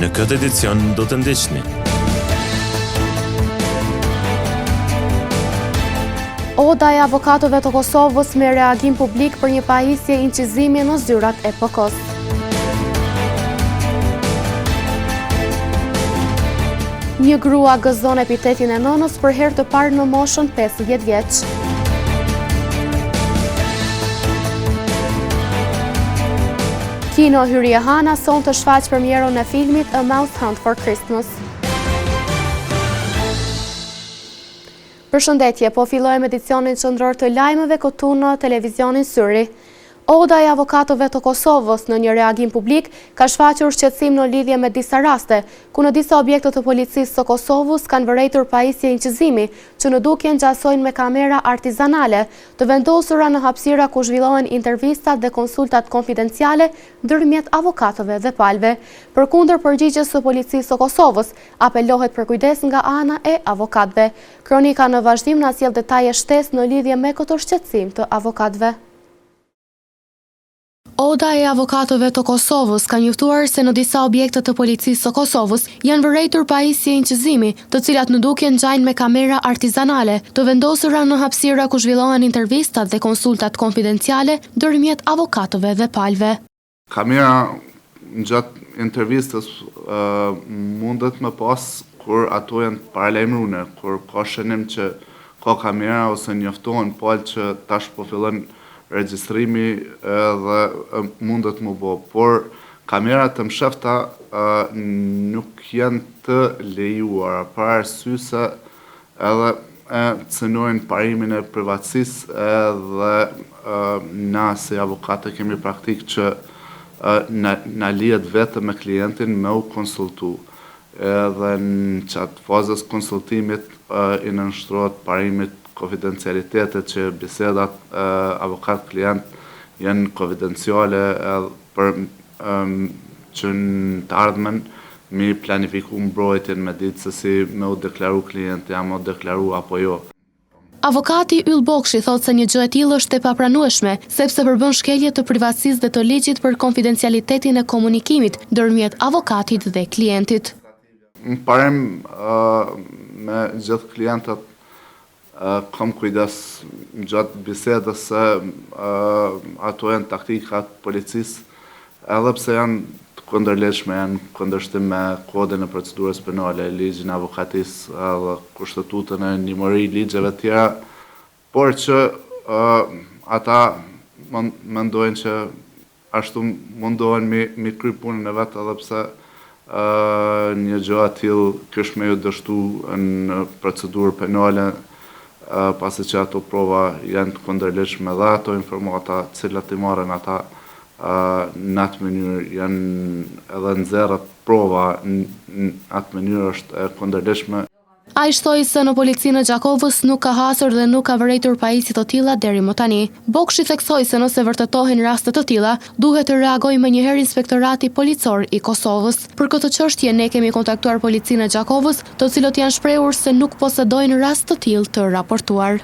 Në këtë edicion do të ndiqni. Oda e avokatëve të Kosovës me reagim publik për një pajisje incizimi në zyrat e PK-s. Një grua gëzon epitetin e nënës për herë të parë në moshën 50 vjeç. Kino Hyrje Hana son të shfaq premierën e filmit A Mouse Hunt for Christmas. Përshëndetje, po fillojmë edicionin qendror të lajmeve këtu në televizionin Syri. Oda e avokatëve të Kosovës në një reagim publik ka shfaqur shqetësim në lidhje me disa raste, ku në disa objekte të policisë së Kosovës kanë vërejtur pajisje incizimi, që në dukje ngjasojnë me kamera artizanale, të vendosura në hapësira ku zhvillohen intervistat dhe konsultat konfidenciale ndërmjet avokatëve dhe palëve. Përkundër përgjigjes së policisë së Kosovës, apelohet për kujdes nga ana e avokatëve. Kronika në vazhdim na sjell detaje shtesë në lidhje me këtë shqetësim të avokatëve. Oda e avokatëve të Kosovës ka njoftuar se në disa objekte të policisë së Kosovës janë vërejtur pajisje incizimi, të cilat në dukje ngjajnë me kamera artizanale, të vendosura në hapësira ku zhvillohen intervistat dhe konsultat konfidenciale ndërmjet avokatëve dhe palëve. Kamera gjatë intervistës mundet me pas kur ato janë paralajmëruar, kur ka shënim që ka kamera ose njoftohen palë që tash po fillon regjistrimi dhe mundet më bo, por kamerat të mshefta nuk janë të lejuara, për arsye se edhe cënojnë parimin e privatësisë edhe na si avokatë kemi praktikë që na lihet vetëm me klientin me u konsultu. Edhe në qatë fazës konsultimit i nënshtrohet parimit konfidencialitetet që bisedat avokat-klient janë konfidenciale për që në të ardhmen mi planifiku mbrojtjen me ditë se si me u deklaru klienti, a me u deklaru apo jo. Avokati Yll Bokshi thotë se një gjë e tillë është e papranueshme, sepse përbën shkelje të privatësisë dhe të ligjit për konfidencialitetin e komunikimit ndërmjet avokatit dhe klientit. Në parim me gjithë klientët kam kujdes gjatë bisedës se ato janë taktikat policisë, edhe pse janë të kundërligjshme, janë kundërshtim me kodin e procedurës penale, ligjin e avokatisë edhe kushtetutën e nimëri ligjeve tjera, por që ata mendojnë që ashtu mundohen mi kry punën e vetë, edhe pse një gjë e tillë kish me ju dështu në procedurë penale, pasi që ato prova janë të kundërligjshme dhe ato informata cilat i marrin ata në atë mënyrë janë edhe nxjerrët prova në atë mënyrë është e kundërligjshme. Ai shtoi se në policinë e Gjakovës nuk ka hasur dhe nuk ka vërejtur pajisje të tilla deri më tani. Bokshi theksoi se nëse vërtetohen raste të tilla, duhet të reagojë menjëherë Inspektorati Policor i Kosovës. Për këtë çështje ne kemi kontaktuar policinë e Gjakovës, të cilët janë shprehur se nuk posedojnë rast të tillë të raportuar.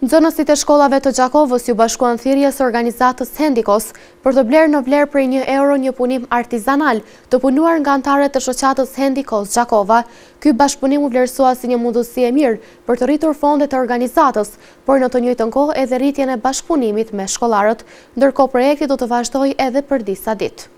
Nxënësit e shkollave të Gjakovës ju bashkuan thirrjes së organizatës Hendikos për të blerë në vlerë prej €1 një punim artizanal të punuar nga anëtarët e shoqatës Hendikos Gjakova. Ky bashkëpunim u vlerësua si një mundësi e mirë për të rritur fondet e organizatës, por në të njëjtën kohë edhe rritjen e bashkëpunimit me shkollarët, ndërkohë projekti do të vazhdojë edhe për disa ditë.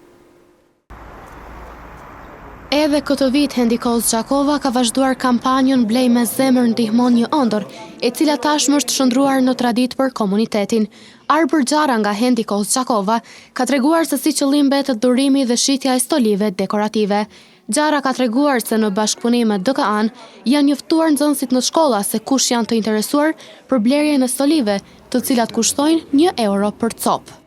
Edhe këtë vit, Hendikos Gjakova ka vazhduar kampanjën Blej me zemër ndihmon një ëndër, e cila tashmë është shndruar në traditë për komunitetin. Arbër Gjara nga Hendikos Gjakova ka treguar se si qëllim mbetet durimi dhe shitja e stolive dekorative. Gjara ka treguar se në bashkëpunim me DKA-n janë njoftuar nxënësit në shkolla se kush janë të interesuar për blerjen e stolive, të cilat kushtojnë €1 për copë.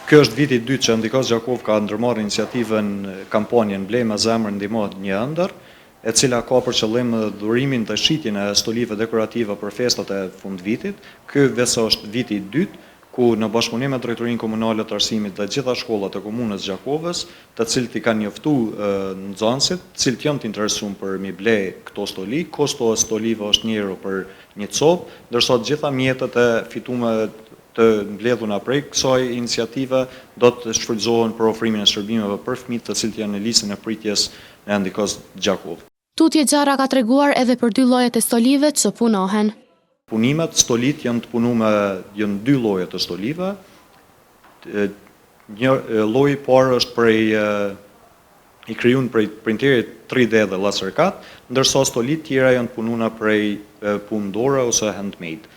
Kjo është viti i dytë që Hendikos Gjakov ka ndërmarrë iniciativën kampanjën Blej me zemër ndihmon një ëndër, e cila ka për qëllim dhurimin dhe shitjen e stolive dekorative për festat e fundvitit. Ky veso është viti i dytë ku në bashkëpunim me Drejtorinë Komunale të Arsimit dhe gjitha shkollat e komunës Gjakovës, të cilët i kanë njoftuar nxënësit, të cilët janë të interesuar për mi ble këto stoli. Kosto e stolive është €1 për një copë, ndërsa të gjitha mjetet e fituara të mbledhura prej kësaj iniciative do të shfrytëzohen për ofrimin e shërbimeve për fëmijët të cilët janë në listën e pritjes në Endikos Gjakov. Tutje Gjara ka treguar edhe për 2 llojet e stolive që punohen. Punimet, stolit janë të punuar janë 2 lloje të stolive. Një lloj i parë është prej i krijuar prej printerit 3D dhe laserkat, ndërsa stolit tjera janë punuar prej punë dore ose handmade.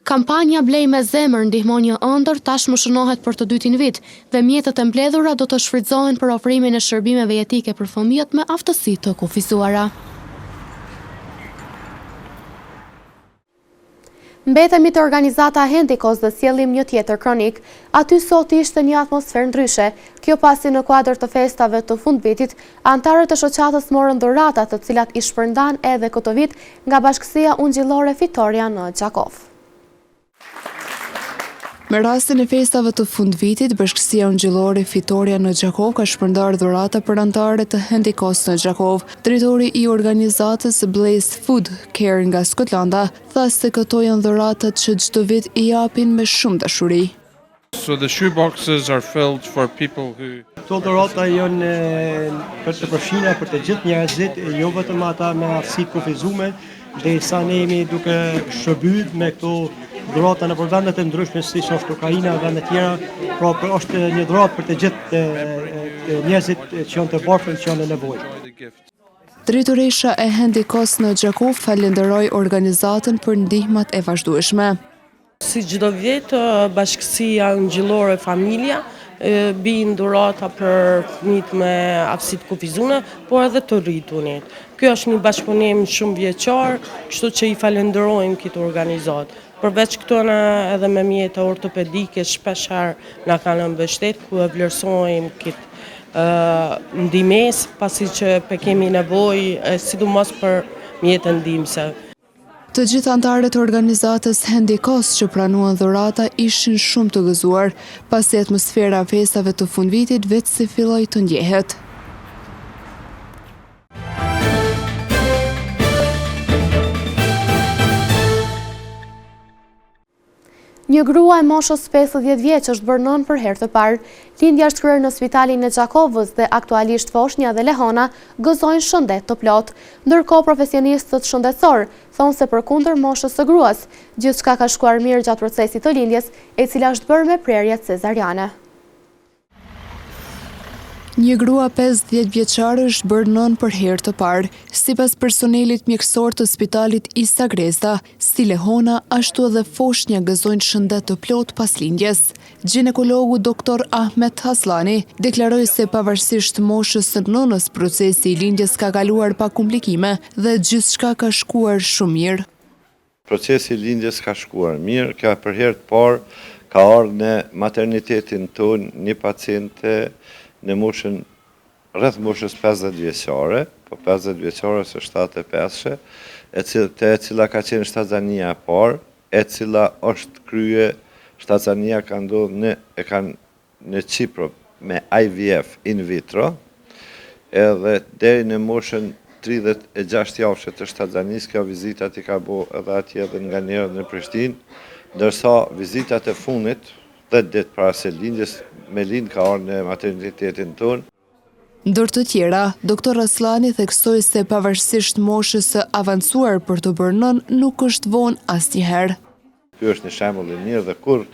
Kampanja Blej me zemër ndihmon një ëndër tashmë shënohet për të dytin vit dhe mjetet e mbledhura do të shfrytëzohen për ofrimin e shërbimeve jetike për fëmijët me aftësi të kufizuara. Mbetemi të organizata Hendikos dhe sjellim një tjetër kronik. Aty sot ishte një atmosferë ndryshe. Kjo pasi në kuadër të festave të fundvitit, antarët e shoqatës morën dhurata të cilat i shpërndan edhe këtë vit nga Bashkësia Ungjillore Fitoria në Gjakov. Me rastin e festave të fundvitit, Bashkësia Ungjillore Fitoria në Gjakov ka shpërndar dhurata për anëtarët të Hendikos në Gjakov. Drejtori i organizatës Blessed Food Care nga Skotlanda tha se këto janë dhuratat që çdo vit i japin me shumë dashuri. So the shoe boxes are filled for people who... Këto dhurata janë për të përfshira për të gjithë njerëzit, jo vetëm ata me aftësi të kufizuar, derisa ne jemi duke shërbyer me këto dhurata në vendet e ndryshme siç është Ukraina dhe vende tjera, pra është një dhuratë për të gjithë njerëzit që janë të varfër që janë në nevojë. Drejtoresha e Hendikos në Gjakov falenderoi organizatën për ndihmat e vazhdueshme. Si çdo vit, Bashkësia Ungjillore Familja bin dhurata për fëmijët me aftësi të kufizuara, por edhe të rritunit. Ky është një bashkëpunim shumë vjeçar, kështu që i falenderojmë këtë organizatë. Përveç këtona edhe me mjete ortopedike shpeshherë na kanë mbështet ku e vlerësojmë këtë ndihmës pasi që kemi nevojë sidomos për mjete ndihmëse. Të gjithë anëtarët e organizatës Hendikos që pranuan dhurata ishin shumë të gëzuar, pasi atmosfera e festave të fundvitit vetë si filloi të ndjehet. Një grua e moshës 50 vjeç është bërë nën për herë të parë. Lindja është kryer në spitalin e Gjakovës dhe aktualisht foshnja dhe lehona gëzojnë shëndet të plot. Ndërkohë profesionistët shëndetësor thonë se përkundër moshës së gruas, gjithçka ka shkuar mirë gjatë procesit të lindjes, e cila është bërë me prerje cezariane. Një grua 50 vjeçare është bërë nën për herë të parë. Sipas personelit mjekësor të spitalit Isa Grezda, si lehona ashtu edhe foshnja gëzojnë shëndet të plot pas lindjes. Ginekologu Dr. Ahmet Haslani deklaroi se pavarësisht moshës së nënës, procesi i lindjes ka kaluar pa komplikime dhe gjithçka ka shkuar shumë mirë. Procesi i lindjes ka shkuar mirë, ka për herë të parë ka ardhur në maternitetin tonë një paciente në moshën, rreth moshës 50 vjeçare, po 50 vjeçare së 75-she, e cila ka qenë shtazania e parë, e cila është krye, shtazania ka ndodhur në Çipër me IVF in vitro, edhe deri në moshën 36 javëshe të shtazanisë, kjo vizitat i ka bo edhe atje edhe nga njerë në Prishtinë, ndërsa vizitat e fundit, 10 ditë para se lindjes, me lind ka ardhur në maternitetin tonë. Ndër të tjera, Dr. Aslani theksoi se pavarësisht moshës së avancuar për të bërë nën, nuk është vonë asnjëherë. Ky është një shembull i mirë dhe kur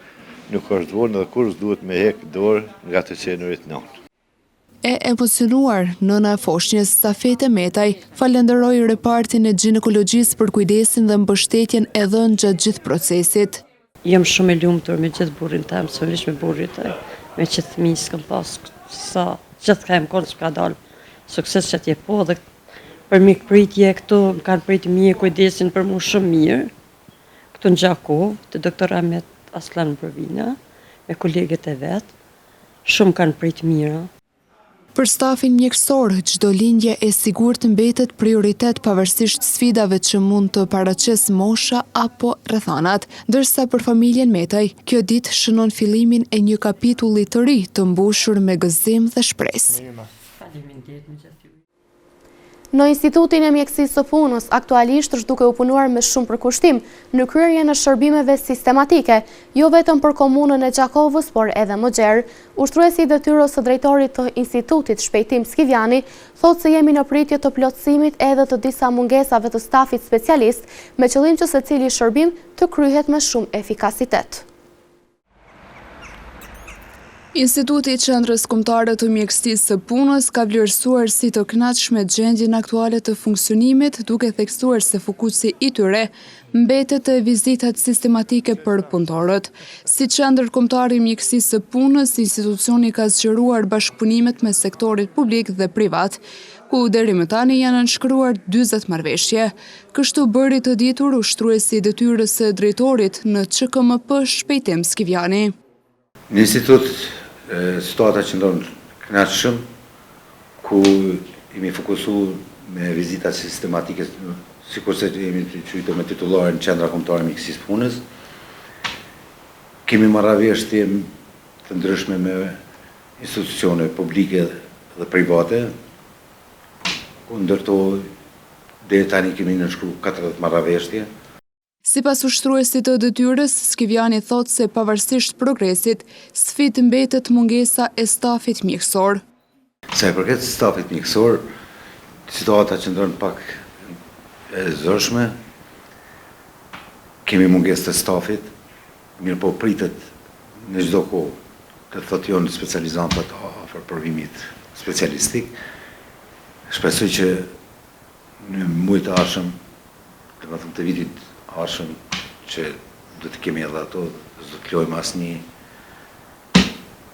nuk është vonë dhe kur s'duhet me hek dorë nga të qenurit nënë. E emocionuar, nëna e foshnjës Safete Metaj falenderoi repartin e ginekologjisë për kujdesin dhe mbështetjen e dhënë gjatë gjithë procesit. Jam shumë e lumtur me gjithë burrin tim, sërish me burrit e me gjithë fëmijë s'kam pas sa gjithë ka më konë që ka dalë sukses që atje po dhe për mikpritje këtu më kanë pritë mirë, kujdesin për mu shumë mirë. Këtu në Gjakov, të doktor Ahmet Aslan Brovina, me kolegët e vetë, shumë kanë pritë mirë. Për stafin mjekësor, çdo lindje e sigurt mbetet prioritet pavarësisht sfidave që mund të paraqes mosha apo rrethanat, ndërsa për familjen Metaj, kjo ditë shënon fillimin e një kapitulli të ri të mbushur me gëzim dhe shpresë. Në Institutin e Mjekësisë së Punës, aktualisht është duke u punuar me shumë përkushtim në kryerjen e shërbimeve sistematike, jo vetëm për komunën e Gjakovës, por edhe më gjerë. Ushtruesi i detyrës së drejtorit të Institutit, Shpejtim Skivjani, thotë se jemi në pritje të plotësimit edhe të disa mungesave të stafit specialist, me qëllim që secili shërbim të kryhet me shumë efikasitet. Instituti i Qendrës Kombëtare të Mjekësisë së Punës ka vlerësuar si të kënaqshme gjendjen aktuale të funksionimit, duke theksuar se fokusi i tyre mbetet te vizitat sistematike për punëtorët. Si Qendër Kombëtare e Mjekësisë së Punës, institucioni ka zgjeruar bashkëpunimet me sektorit publik dhe privat, ku deri më tani janë nënshkruar 40 marrëveshje. Kështu bëri të ditur ushtruesi i detyrës së drejtorit në ÇKMP Shpejtim Skivjani. Në institut, situata që ndonë kënaqshëm, ku jemi fokusu me vizita sistematike, si kurse jemi të qytë me titullarën Qendra Kombëtare e Mjekësisë Punës. Kemi marrëveshje të ndryshme me institucione publike dhe private, ku ndërto deri tani kemi nënshkruar 40 marrëveshje. Sipas ushtruesit të detyrës, Skivjani thotë se pavarësisht progresit, sfidë mbetet mungesa e stafit mjekësor. Sa i përket stafit mjekësor, situata qëndron pak e zëshme, kemi mungesë të stafit, mirë po pritet në çdo kohë të thotë jonë specializantët afër provimit specialistik. Shpresoj që në muajt e ardhshëm, domethënë të vitit arshëm, që do të kemi edhe ato, do të lojmë asnjë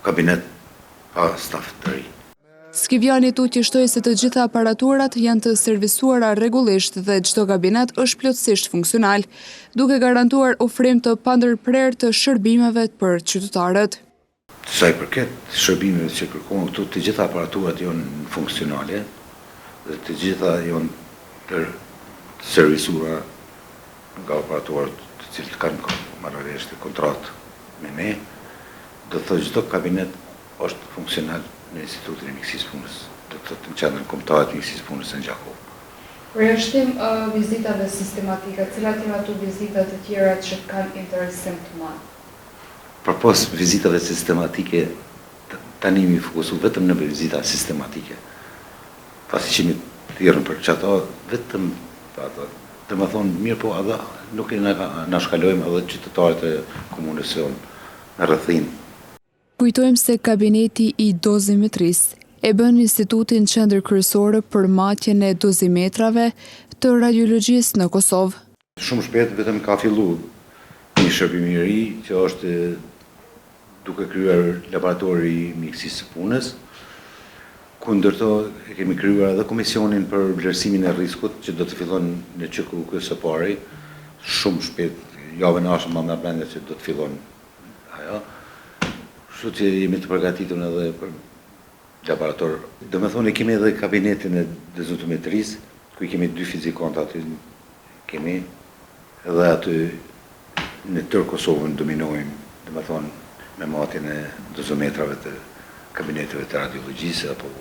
kabinet pa staf të ri. Skivjani tutjeshtoi se të gjitha aparaturat janë të servisuara rregullisht dhe çdo kabinet është plotësisht funksional, duke garantuar ofrim të pandërprerë të shërbimeve për qytetarët. Sa i përket shërbimeve që kërkojnë këtu, të gjitha aparaturat janë funksionale dhe të gjitha janë të servisuara nga operatorët të cilët kanë marrëveshje kontratë me ne, do të thotë çdo kabinet është funksional në Institutin e Mjekësisë Punës, do të thotë në Qendrën Kombëtare të Mjekësisë Punës në Gjakovë. Përjashtim vizitave sistematike, cilat janë ato vizitat e tjera që kanë interesim të madh? Përpos vizitave sistematike, tani mi fokusu vetëm në vizita sistematike. Pasi që mi të tjerën për çato, vetëm ato. Të më thonë, mirë po, edhe nuk e na shkalojmë edhe qytetarët e komunës jonë në rrethin. Kujtojmë se kabineti i dozimetrisë e bën Institutin Qendër Kryesore për matjen e dozimetrave të radiologjisë në Kosovë. Shumë shpejt vetëm ka filluar një shërbim i ri që është duke kryer laboratori i mjekësisë së punës, ku ndërto kemi krijuar edhe komisionin për vlerësimin e rrezikut që do të fillon në QKUK së pari, shumë shpejt, javën e ardhshme më brenda që do të fillon ajo. Kështu që jemi të përgatitur edhe për laborator. Domethënë kemi edhe kabinetin e dozometrisë, ku kemi 2 fizikantë aty kemi edhe aty në tërë Kosovën dominojmë, domethënë me matjen e dozometrave të kabineteve të radiologjisë apo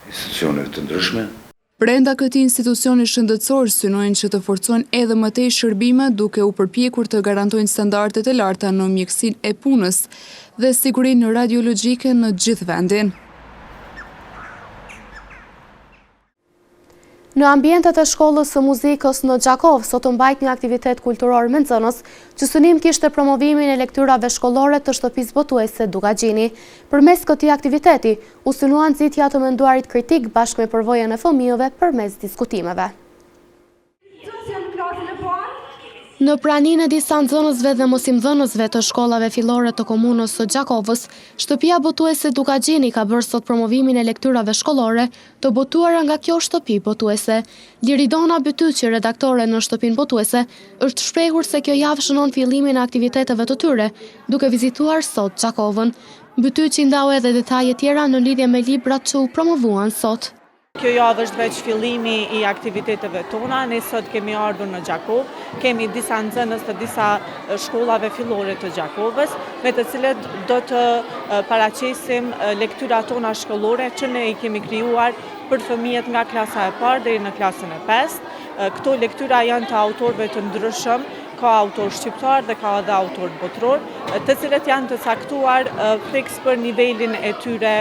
institucioneve të ndryshme. Brenda këtij institucioni shëndetësor synojnë që të forcojnë edhe më tej shërbimet duke u përpjekur të garantojnë standardet e larta në mjekësinë e punës dhe sigurinë radiologjike në gjithë vendin. Në ambientet e shkollës së muzikës në Gjakovë, sot mbajt një aktivitet kulturor me nxënës, që synim kishte promovimin e lektyrave shkollore të shtëpisë botuese Dugagjini. Përmes këtij aktiviteti, u synuan nxitja të menduarit kritik bashkë me përvojën e fëmijëve përmes diskutimeve. Në praninë e disa nxënësve dhe mosimdhënësve të shkollave fillore të komunës së Gjakovës, shtëpia botuese Dugagjini ka bërë sot promovimin e lektyrave shkollore të botuara nga kjo shtëpi botuese. Liridona Bytyqi, redaktore në shtëpinë botuese, është shprehur se kjo javë shënon fillimin e aktiviteteve të tyre, duke vizituar sot Gjakovën. Bytyqi ndau edhe detaje tjera në lidhje me librat që u promovuan sot. Kjo javë është veç fillimi i aktiviteteve tona. Ne sot kemi ardhur në Gjakovë, kemi disa nxënës të disa shkollave fillore të Gjakovës, me të cilët do të paraqesim lektyrat tona shkollore që ne i kemi krijuar për fëmijët nga klasa e parë deri në klasën e 5. Këto lektyra janë të autorëve të ndryshëm, ka autor shqiptar dhe ka edhe autor botror, të cilët janë të caktuar fiks për nivelin e tyre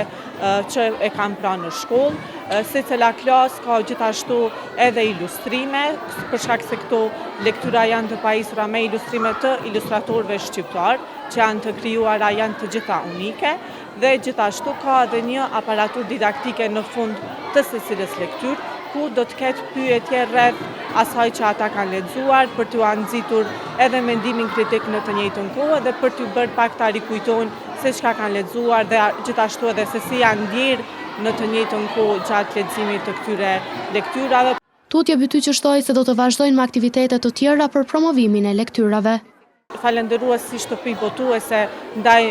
që e kanë pranë në shkollë. Secila klasë ka gjithashtu edhe ilustrime, për shkak se këto lektyra janë të pajisura me ilustrime të ilustratorëve shqiptar, që janë të krijuara, janë të gjitha unike, dhe gjithashtu ka edhe një aparatur didaktike në fund të secilës lektyrë, ku do të ketë pyetje rreth asaj që ata kanë lexuar, për t'u nxitur edhe mendimin kritik në të njëjtën kohë dhe për t'u bërë pak ta rikujtojnë se çka kanë lexuar dhe gjithashtu edhe se si janë ndjerë në të njëjtën kohë gjatë leximit të këtyre lektyrave. Tutje Bytyqështoi se do të vazhdojnë me aktivitete të tjera për promovimin e lektyrave. Falenderues si shtëpi botuese ndaj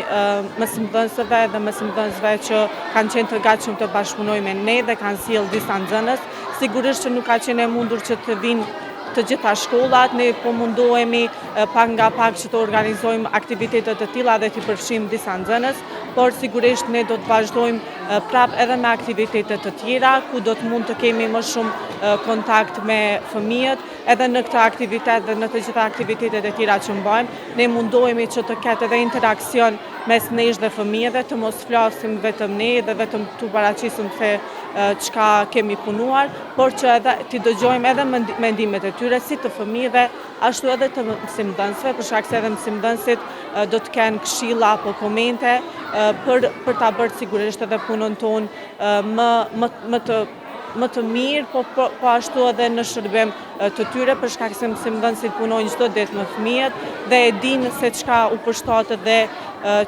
mësimdhënësve dhe mësimdhënësve që kanë qenë të gatshëm të bashkëpunojnë me ne dhe kanë sjellë disa nxënës. Sigurisht që nuk ka qenë e mundur që të vinë të gjitha shkollat, ne po mundohemi pak nga pak që të organizojmë aktivitetet të tilla dhe të përfshijmë disa nxënës, por sigurisht ne do të vazhdojmë prap edhe me aktivitete të tjera, ku do të mund të kemi më shumë kontakt me fëmijët, edhe në këtë aktivitet dhe në të gjitha aktivitetet e tjera që bëjmë, ne mundohemi që të ketë edhe interakcion mes nesh dhe fëmijëve, të mos flasim vetëm ne dhe vetëm tu paraqisim se çka kemi punuar, por që edhe t'i dëgjojmë edhe mendimet e tyre, si të fëmijëve, ashtu edhe të mësimdhënësve, për shkak se edhe mësimdhënësit do të kenë këshilla apo komente për ta bërë sigurisht edhe punën tonë më të mirë, po ashtu edhe në shërbim të tyre, për shkak se mësimdhënësit punojnë çdo ditë me fëmijët dhe e dinë se çka u përshtatet dhe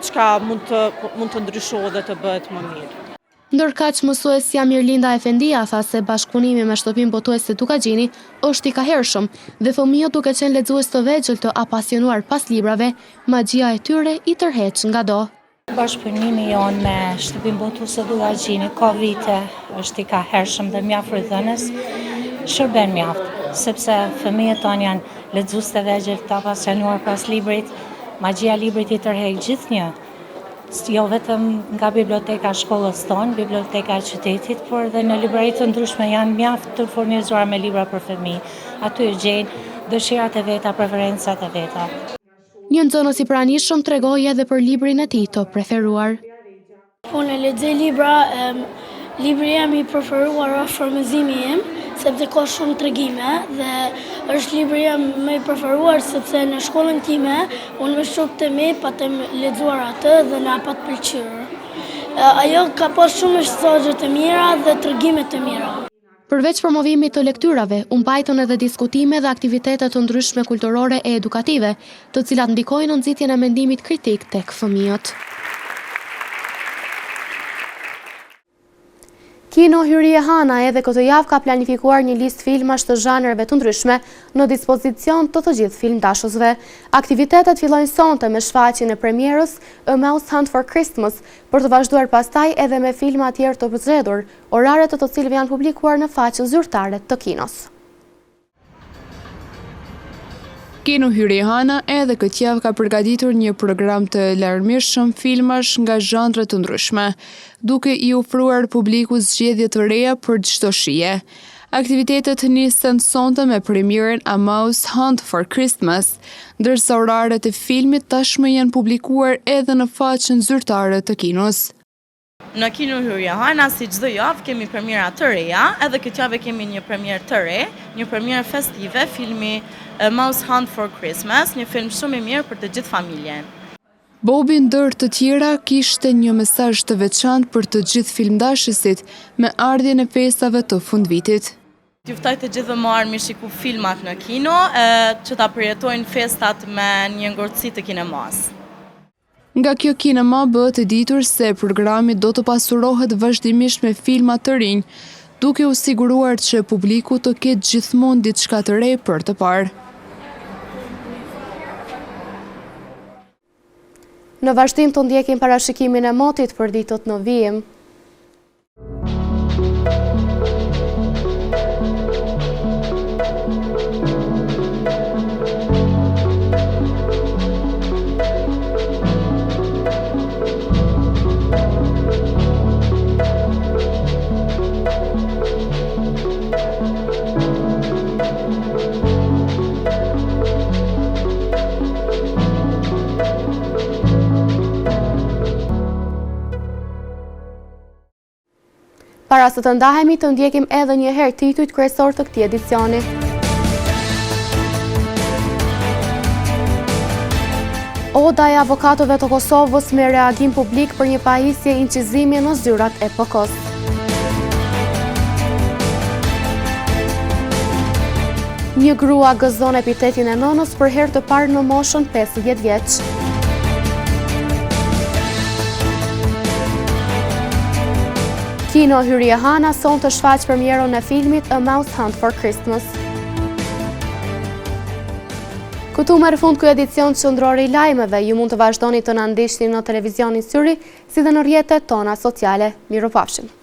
çka mund të ndryshohet dhe të bëhet më mirë. Ndërkaq mësuesja Mirlinda Efendia tha se bashkëpunimi me shtëpinë botuese Tukagjini është i kahershëm dhe fëmijët duke qenë lexues të vegjël të apasionuar pas librave, magjia e tyre i tërheq ngado. Bashkëpunimi jonë me shtëpinë botuese Tukagjini ka vite, është i kahershëm dhe mjaft rrethënës, shërben mjaft, sepse fëmijët tonë janë lexues të vegjël të apasionuar pas librit, magjia e librit i tërheq gjithnjë. Jo vetëm nga biblioteka shkollës tonë, biblioteka e qytetit, por edhe në librari të ndryshme janë mjaft të furnizuar me libra për fëmijë. Aty e gjejnë dëshirat e veta, preferencat e veta. Një nxënës i pranishëm tregoi edhe për librin e tij të preferuar. Unë lexoj libra, libri jam i preferuar është Frymëzimi im, sepse ka shumë tregime dhe është libri jam më i preferuar sepse në shkollën time unë me shokët e mi patëm lexuar atë dhe na pat pëlqyer. Ajo ka pas shumë mesazhe të mira dhe tregime të mira. Përveç promovimit të lektyrave, u mbajtën edhe diskutime dhe aktivitete të ndryshme kulturore e edukative, të cilat ndikojnë në nxitjen e mendimit kritik tek fëmijët. Kino Hyrie Hana edhe këtë javë ka planifikuar një listë filmash të zhanreve të ndryshme në dispozicion të gjithë filmdashësve. Aktivitetet fillojnë sonte me shfaqjen e premierës A Mouse Hunt for Christmas, për të vazhduar pastaj edhe me filma tjerë të zgjedhur, oraret të cilëve janë publikuar në faqen zyrtare të kinos. Kino Hyrie Hana edhe këtë javë ka përgatitur një program të larmishëm filmash nga zhanre të ndryshme, duke i ofruar publikut zgjedhje të reja për çdo shije. Aktivitetet nisën sonte me premierën A Mouse Hunt for Christmas, ndërsa oraret e filmit tashmë janë publikuar edhe në faqen zyrtare të kinos. Në Kino Hyrie Hana, si çdo javë, kemi premiera të reja, edhe këtë javë kemi një premierë të re, një premierë festive, filmi A Mouse Hunt for Christmas, një film shumë i mirë për të gjithë familjen. Bobi ndër të tjera kishte një mesazh të veçantë për të gjithë filmdashësit me ardhjen e festave të fundvitit. Ju ftoj të gjithë më arë mi shiku filmat në kino, që ta përjetojnë festat me një ngurtësi të kinemas. Nga kjo kinema bëhet e ditur se programi do të pasurohet vazhdimisht me filma të rinj, duke u siguruar që publiku të ketë gjithmonë diçka të re për të parë. Në vazhdim të ndjekim parashikimin e motit për ditët në vijim. Para se të ndahemi të ndjekim edhe një herë titujt kryesor të këtij edicioni. Oda e avokatëve të Kosovës me reagim publik për një pajisje incizimi në zyrat e PK-s. Një grua gëzon epitetin e nënës për herë të parë në moshën 50 vjeç. Kino Hyrje Hana son të shfaq premierën e filmit A Mouse Hunt for Christmas. Këtu merr fund ky edicion qendror i lajmeve. Ju mund të vazhdoni të na ndiqni në televizionin Syri, si dhe në rrjetet tona sociale. Mirupafshim.